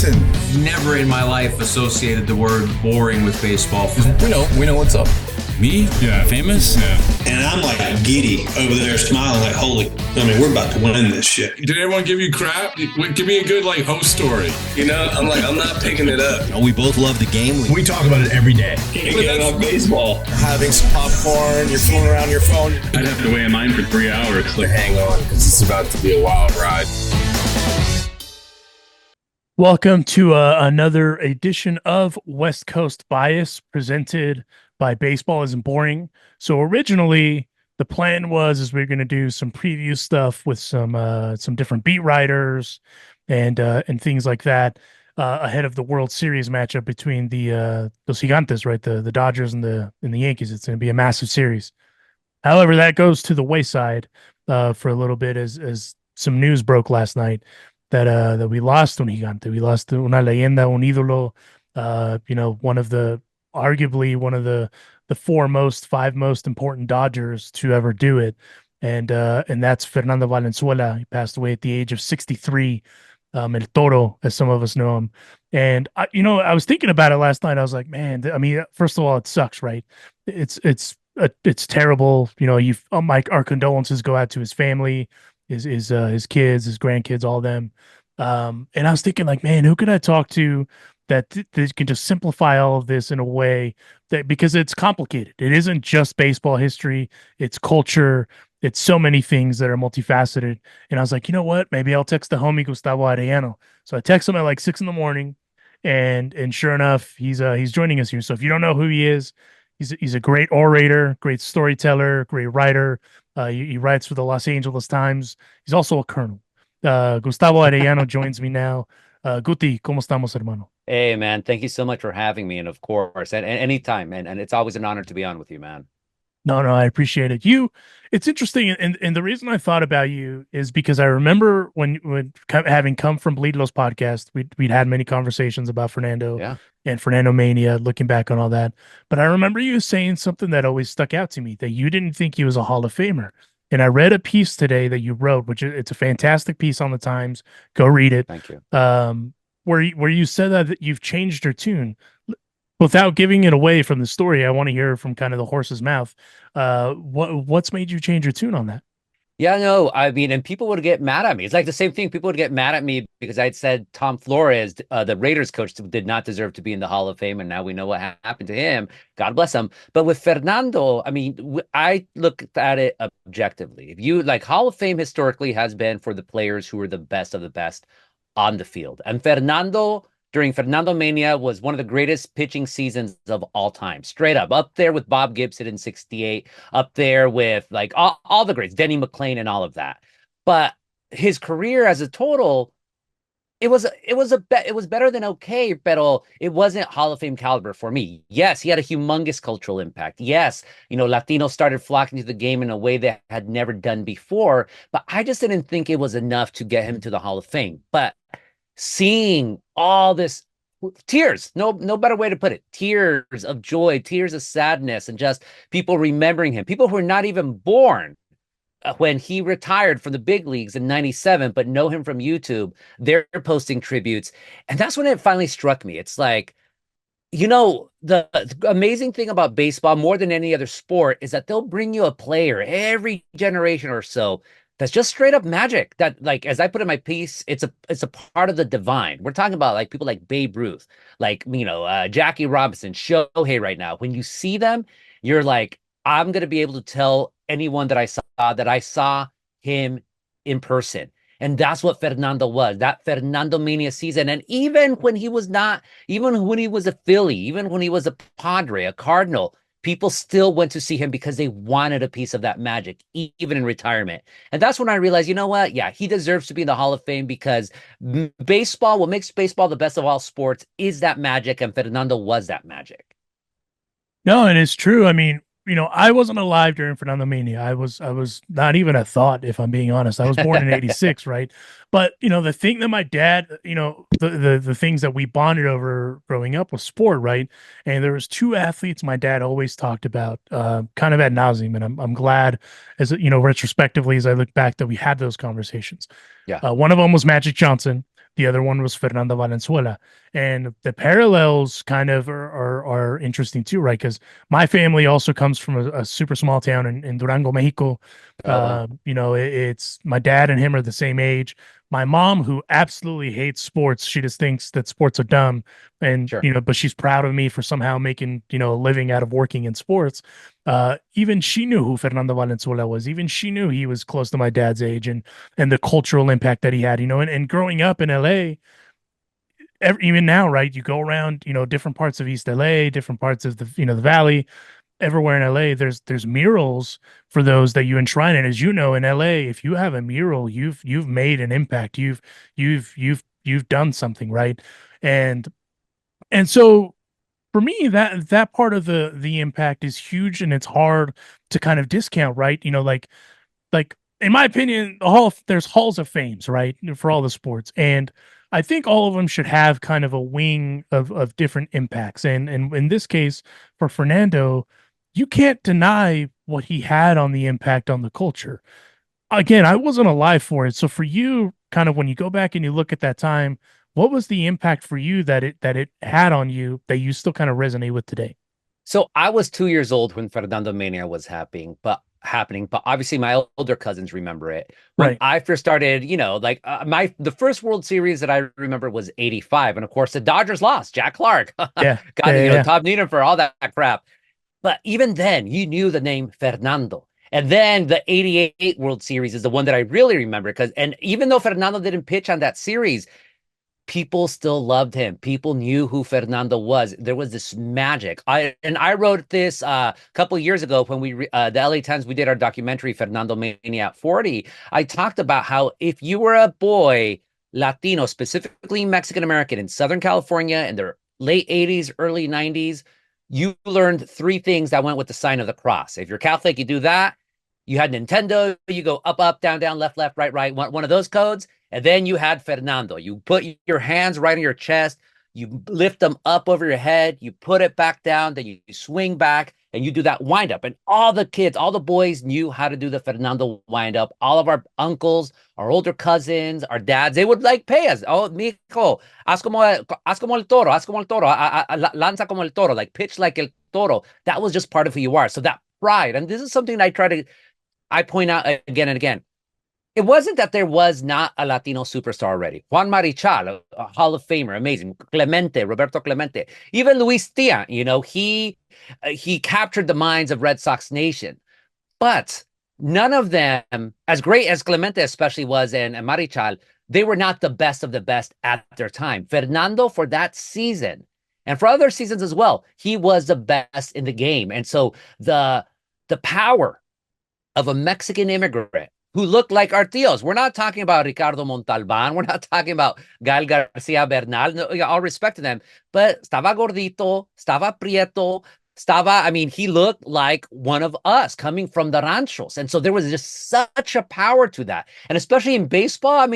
listen. Never in my life associated the word boring with baseball. We know what's up. Me? Yeah. Famous? Yeah. And I'm like giddy over there smiling like, we're about to win this shit. Did everyone give you crap? Give me a good host story. I'm not picking it up. We both love the game. We talk about it every day. Getting on baseball. Having some popcorn, you're fooling around your phone. I'd have to wait in line for 3 hours. Hang on, because it's about to be a wild ride. Welcome to another edition of West Coast Bias presented by Baseball Isn't Boring. So originally the plan was we we're going to do some preview stuff with some different beat writers and things like that ahead of the World Series matchup between the Los Gigantes, right? The Dodgers and the Yankees. It's going to be a massive series. However, that goes to the wayside for a little bit as some news broke last night that we lost un gigante. We lost una leyenda, un ídolo, arguably one of the five most important Dodgers to ever do it. And that's Fernando Valenzuela. He passed away at the age of 63, El Toro, as some of us know him. And I was thinking about it last night. I was like, man, first of all, it sucks, right? It's terrible. Our condolences go out to his family, his kids, his grandkids, all of them. And I was thinking, like, man, who could I talk to that can just simplify all of this in a way that, because it's complicated. It isn't just baseball history, it's culture, it's so many things that are multifaceted. And I was like, you know what? Maybe I'll text the homie Gustavo Arellano. So I text him at like 6 a.m, and sure enough, he's joining us here. So if you don't know who he is, he's a great orator, great storyteller, great writer. He writes for the Los Angeles Times. He's also a colonel. Gustavo Arellano joins me now. Guti, ¿cómo estamos, hermano? Hey, man, thank you so much for having me. And of course, and anytime, and it's always an honor to be on with you, man. No, I appreciate it. It's interesting. And the reason I thought about you is because I remember when having come from Bleedlos podcast, we'd had many conversations about Fernando and Fernandomania, looking back on all that. But I remember you saying something that always stuck out to me, that you didn't think he was a Hall of Famer. And I read a piece today that you wrote, which it's a fantastic piece on the Times. Go read it. Thank you. Where you said that you've changed your tune. Without giving it away from the story, I want to hear from kind of the horse's mouth. What's made you change your tune on that? Yeah, no, and people would get mad at me. It's like the same thing. People would get mad at me because I'd said Tom Flores, the Raiders coach, did not deserve to be in the Hall of Fame. And now we know what happened to him. God bless him. But with Fernando, I look at it objectively. If you Hall of Fame historically has been for the players who are the best of the best on the field. And Fernando, during Fernandomania, was one of the greatest pitching seasons of all time. Straight up there with Bob Gibson in 68, up there with all the greats, Denny McClain and all of that. But his career as a total, it was better than okay, but it wasn't Hall of Fame caliber for me. Yes, he had a humongous cultural impact. Yes, Latinos started flocking to the game in a way they had never done before, but I just didn't think it was enough to get him to the Hall of Fame. But seeing all this tears, no better way to put it, tears of joy, tears of sadness, and just people remembering him, people who are not even born when he retired from the big leagues in 97, but know him from YouTube, they're posting tributes. And that's when it finally struck me. It's like, the amazing thing about baseball, more than any other sport, is that they'll bring you a player every generation or so that's just straight up magic. That, as I put in my piece, it's a part of the divine. We're talking about people like Babe Ruth, Jackie Robinson, Shohei right now. When you see them, you're like, I'm going to be able to tell anyone that I saw him in person. And that's what Fernando was, that Fernandomania season. And even when he was a Philly, even when he was a Padre, a Cardinal, people still went to see him because they wanted a piece of that magic, even in retirement. And that's when I realized, you know what? Yeah, he deserves to be in the Hall of Fame because baseball, what makes baseball the best of all sports is that magic. And Fernando was that magic. No, and it's true. I wasn't alive during Fernandomania. I was not even a thought, if I'm being honest. I was born in 86, right? But, the thing that my dad, the things that we bonded over growing up was sport, right? And there was two athletes my dad always talked about, kind of ad nauseum. And I'm glad, as retrospectively, as I look back, that we had those conversations. Yeah. One of them was Magic Johnson. The other one was Fernando Valenzuela. And the parallels kind of are interesting too, right? Because my family also comes from a super small town in Durango, Mexico. It's my dad and him are the same age. My mom, who absolutely hates sports, she just thinks that sports are dumb, and Sure. but she's proud of me for somehow making a living out of working in sports. Even she knew who Fernando Valenzuela was. Even she knew he was close to my dad's age, and the cultural impact that he had. And growing up in LA, even now, right? You go around, different parts of East LA, different parts of the Valley, everywhere in LA, there's murals for those that you enshrine. And as you know, in LA, if you have a mural, you've made an impact. You've done something, right? And so for me, that part of the impact is huge, and it's hard to kind of discount, right? Like in my opinion, there's halls of fames, right, for all the sports, and I think all of them should have kind of a wing of different impacts. And in this case, for Fernando, you can't deny what he had on the impact on the culture. Again, I wasn't alive for it. So for you, kind of when you go back and you look at that time, what was the impact for you that it had on you that you still kind of resonate with today? So I was 2 years old when Fernandomania was happening, but obviously my older cousins remember it. When Right. I first started, the first World Series that I remember was '85, and of course the Dodgers lost. Jack Clark, Yeah. got Yeah. Tom Needham for all that crap. But even then, you knew the name Fernando. And then the '88 World Series is the one that I really remember and even though Fernando didn't pitch on that series, people still loved him. People knew who Fernando was. There was this magic. I wrote this a couple of years ago when the LA Times, we did our documentary Fernandomania at 40. I talked about how if you were a boy, Latino, specifically Mexican American in Southern California in the late '80s, early '90s, you learned three things that went with the sign of the cross. If you're Catholic, you do that. You had Nintendo, you go up, up, down, down, left, left, right, right, one of those codes. And then you had Fernando. You put your hands right on your chest, you lift them up over your head, you put it back down, then you swing back and you do that wind up. And all the kids, all the boys knew how to do the Fernando wind up. All of our uncles, our older cousins, our dads, they would like pay us. Oh, mijo, haz como el toro, haz como el toro, lanza como el toro, like pitch like el toro. That was just part of who you are. So that pride, and this is something I point out again and again. It wasn't that there was not a Latino superstar already. Juan Marichal, a Hall of Famer, amazing. Roberto Clemente, even Luis Tiant, he captured the minds of Red Sox Nation. But none of them, as great as Clemente especially was and Marichal, they were not the best of the best at their time. Fernando, for that season, and for other seasons as well, he was the best in the game. And so the power of a Mexican immigrant who looked like our tios. We're not talking about Ricardo Montalban. We're not talking about Gael Garcia Bernal. No, all respect to them. But estaba gordito, estaba prieto, he looked like one of us coming from the ranchos. And so there was just such a power to that. And especially in baseball,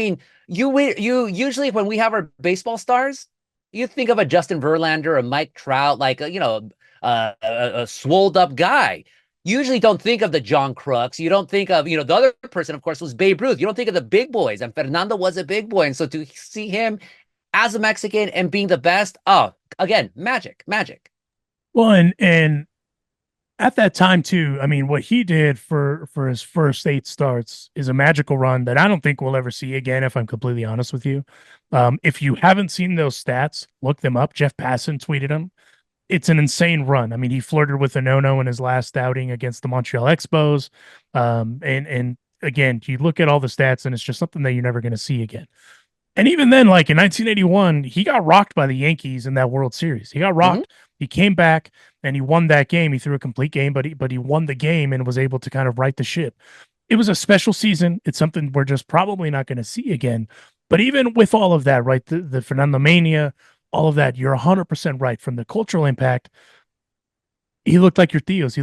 you usually, when we have our baseball stars, you think of a Justin Verlander, a Mike Trout, like, a swolled up guy. You usually don't think of the John Crooks. You don't think of, the other person, of course, was Babe Ruth. You don't think of the big boys. And Fernando was a big boy. And so to see him as a Mexican and being the best, again, magic. Well, and at that time too, what he did for his first 8 starts is a magical run that I don't think we'll ever see again, if I'm completely honest with you. If you haven't seen those stats, look them up. Jeff Passan tweeted them. It's an insane run. He flirted with a no-no in his last outing against the Montreal Expos. And again, you look at all the stats and it's just something that you're never going to see again. And even then, like in 1981, he got rocked by the Yankees in that World Series. He got rocked. Mm-hmm. He came back and he won that game. He threw a complete game, but he won the game and was able to kind of right the ship. It was a special season. It's something we're just probably not going to see again. But even with all of that, right, the Fernandomania, all of that, you're 100% right. From the cultural impact, he looked like your tios.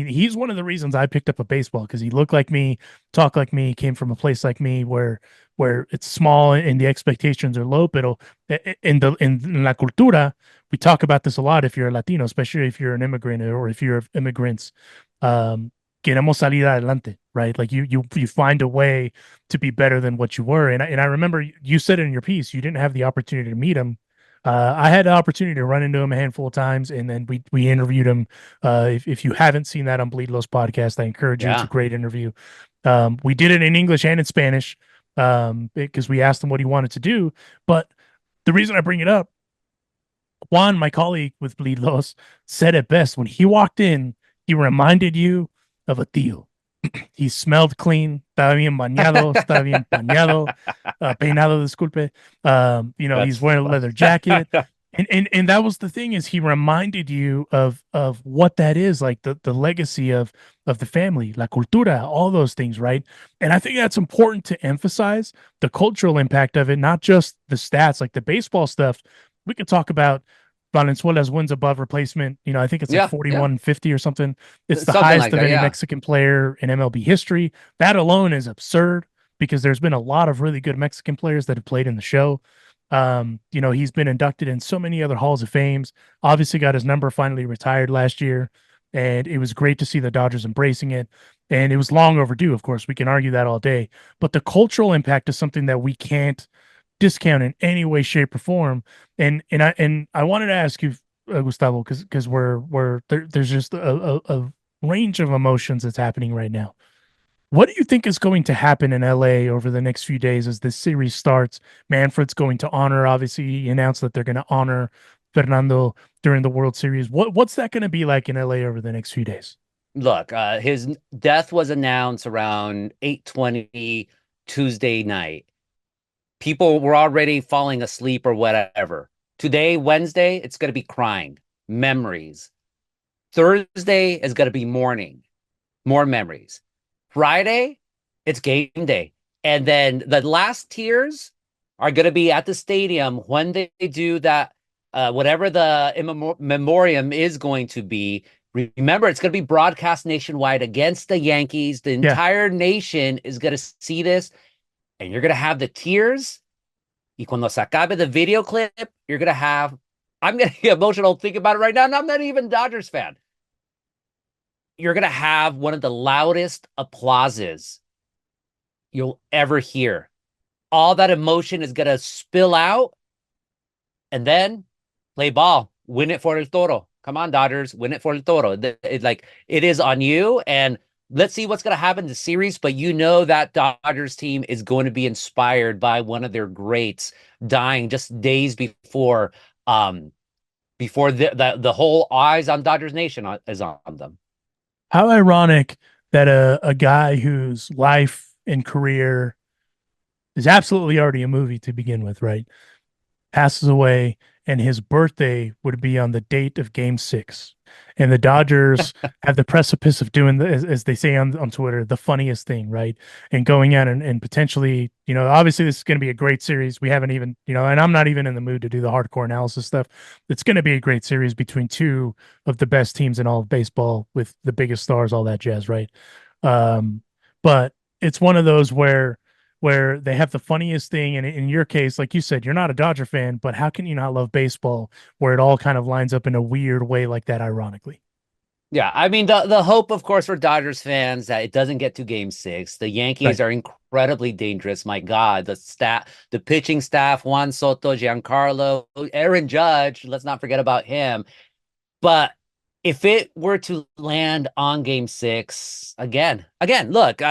He's one of the reasons I picked up a baseball, because he looked like me, talked like me, came from a place like me where it's small and the expectations are low. But in la cultura, we talk about this a lot. If you're a Latino, especially if you're an immigrant or if you're immigrants, queremos salir adelante, right? Like you find a way to be better than what you were. And I remember you said in your piece you didn't have the opportunity to meet him. I had the opportunity to run into him a handful of times, and then we interviewed him. If you haven't seen that on Bleed Los podcast, I encourage you. It's a Yeah. great interview. We did it in English and in Spanish because we asked him what he wanted to do. But the reason I bring it up, Juan, my colleague with Bleed Los, said it best. When he walked in, he reminded you of a tío. He smelled clean, estaba bien bañado, estaba bien bañado, peinado, disculpe. He's wearing a leather jacket. And that was the thing, is he reminded you of what that is, like the legacy of the family, la cultura, all those things, right? And I think that's important to emphasize the cultural impact of it, not just the stats, like the baseball stuff. We could talk about Valenzuela's wins above replacement. I think it's like 4150 or something. It's the Something highest like of that, any yeah. Mexican player in MLB history. That alone is absurd because there's been a lot of really good Mexican players that have played in the show. He's been inducted in so many other halls of fames. Obviously got his number finally retired last year, and it was great to see the Dodgers embracing it. And it was long overdue, of course. We can argue that all day, but the cultural impact is something that we can't discount in any way, shape, or form. And I wanted to ask you, Gustavo, because there's just a range of emotions that's happening right now. What do you think is going to happen in LA over the next few days as this series starts? Manfred's going to honor, obviously, he announced that they're going to honor Fernando during the World Series. What's that going to be like in LA over the next few days? Look, his death was announced around 8:20 Tuesday night. People were already falling asleep or whatever. Today, Wednesday, it's going to be crying, memories. Thursday is going to be mourning, more memories. Friday, it's game day. And then the last tears are going to be at the stadium when they do that, whatever the memoriam is going to be. Remember, it's going to be broadcast nationwide against the Yankees. The entire nation is going to see this, and you're going to have the tears. Y cuando se acabe the video clip, you're going to have, I'm getting emotional thinking about it right now, and I'm not even a Dodgers fan. You're going to have one of the loudest applauses you'll ever hear. All that emotion is going to spill out, and then play ball. Win it for el Toro. Come on, Dodgers. Win it for el Toro. It is on you, and let's see what's going to happen in the series, but that Dodgers team is going to be inspired by one of their greats dying just days before the whole eyes on Dodgers Nation is on them. How ironic that a guy whose life and career is absolutely already a movie to begin with, right, passes away, and his birthday would be on the date of Game 6. And the Dodgers have the precipice of doing, as they say on Twitter, the funniest thing, right? And going out and potentially, obviously this is going to be a great series. We haven't even, and I'm not even in the mood to do the hardcore analysis stuff. It's going to be a great series between two of the best teams in all of baseball with the biggest stars, all that jazz, right? But it's one of those where they have the funniest thing. And in your case, like you said, you're not a Dodger fan, but how can you not love baseball where it all kind of lines up in a weird way like that, ironically? Yeah, I mean, the hope, of course, for Dodgers fans that it doesn't get to Game 6. The Yankees are incredibly dangerous. My God, the pitching staff, Juan Soto, Giancarlo, Aaron Judge, let's not forget about him. But if it were to land on Game 6, again, look,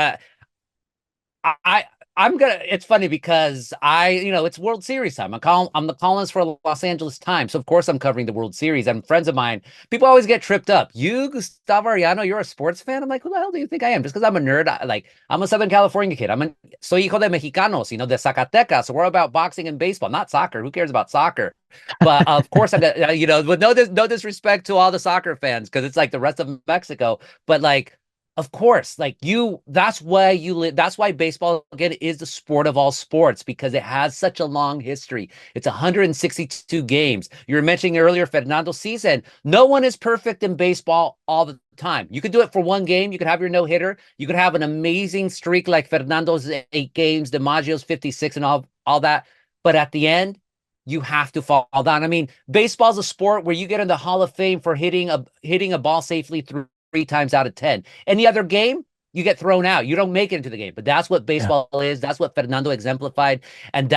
it's funny because it's World Series time. I'm the columnist for the Los Angeles Times. So of course I'm covering the World Series. And friends of mine, people always get tripped up. You, Gustavo Arellano, you're a sports fan? I'm like, who the hell do you think I am? Just because I'm a nerd? I'm a Southern California kid. Soy hijo de mexicanos, de Zacatecas. So we're about boxing and baseball, not soccer. Who cares about soccer? But of course, with no disrespect to all the soccer fans, because it's like the rest of Mexico. But of course, that's why you live. That's why baseball, again, is the sport of all sports, because it has such a long history. It's 162 games. You were mentioning earlier, Fernando's season. No one is perfect in baseball all the time. You could do it for one game. You could have your no-hitter. You could have an amazing streak like Fernando's 8 games, DiMaggio's 56 and all that. But at the end, you have to fall down. I mean, baseball's a sport where you get in the Hall of Fame for hitting a ball safely through times out of 10. Any other game, you get thrown out. You don't make it into the game. But that's what baseball is. That's what Fernando exemplified. And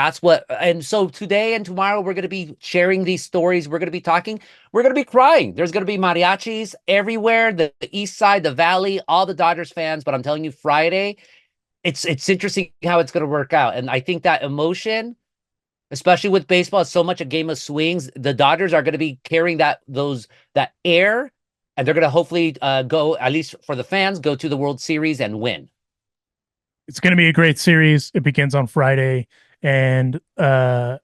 so today and tomorrow, we're going to be sharing these stories. We're going to be talking. We're going to be crying. There's going to be mariachis everywhere, the east side, the valley, all the Dodgers fans. But I'm telling you, Friday, it's interesting how it's going to work out. And I think that emotion, especially with baseball, is so much a game of swings. The Dodgers are going to be carrying that air, and they're going to hopefully go, at least for the fans, go to the World Series and win. It's going to be a great series. It begins on Friday, and I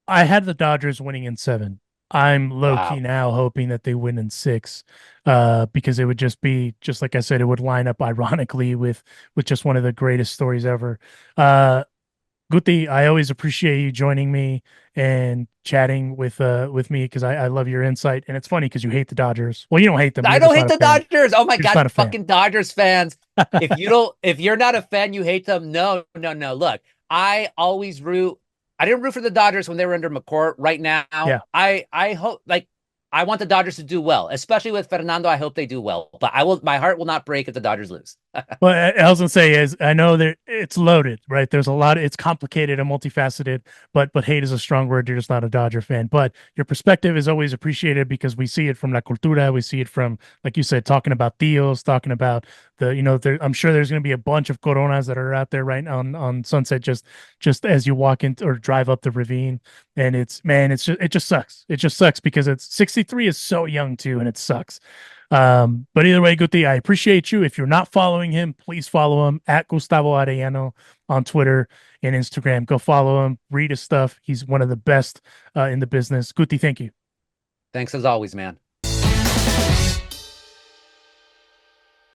had the Dodgers winning in 7. I'm low-key now hoping that they win in 6, because it would just be, just like I said, it would line up ironically with just one of the greatest stories ever. Guti, I always appreciate you joining me and chatting with me, because I love your insight. And it's funny because you hate the Dodgers. Well, you don't hate them. I don't hate the Dodgers. Oh my God, fucking Dodgers fans. If you're not a fan, you hate them. No. Look, I didn't root for the Dodgers when they were under McCourt. Right now, I hope, I want the Dodgers to do well, especially with Fernando. I hope they do well, but my heart will not break if the Dodgers lose. Well, I was gonna say is, I know that it's loaded, right? There's a lot. It's complicated and multifaceted, but hate is a strong word. You're just not a Dodger fan, but your perspective is always appreciated because we see it from La Cultura. We see it from, like you said, talking about Tios, talking about I'm sure there's going to be a bunch of Coronas that are out there right now on Sunset, just as you walk in or drive up the ravine. And it just sucks. It just sucks because 63 is so young too, and it sucks. But either way, Guti, I appreciate you. If you're not following him, please follow him at Gustavo Arellano on Twitter and Instagram. Go follow him, read his stuff. He's one of the best in the business. Guti, thank you. Thanks as always, man.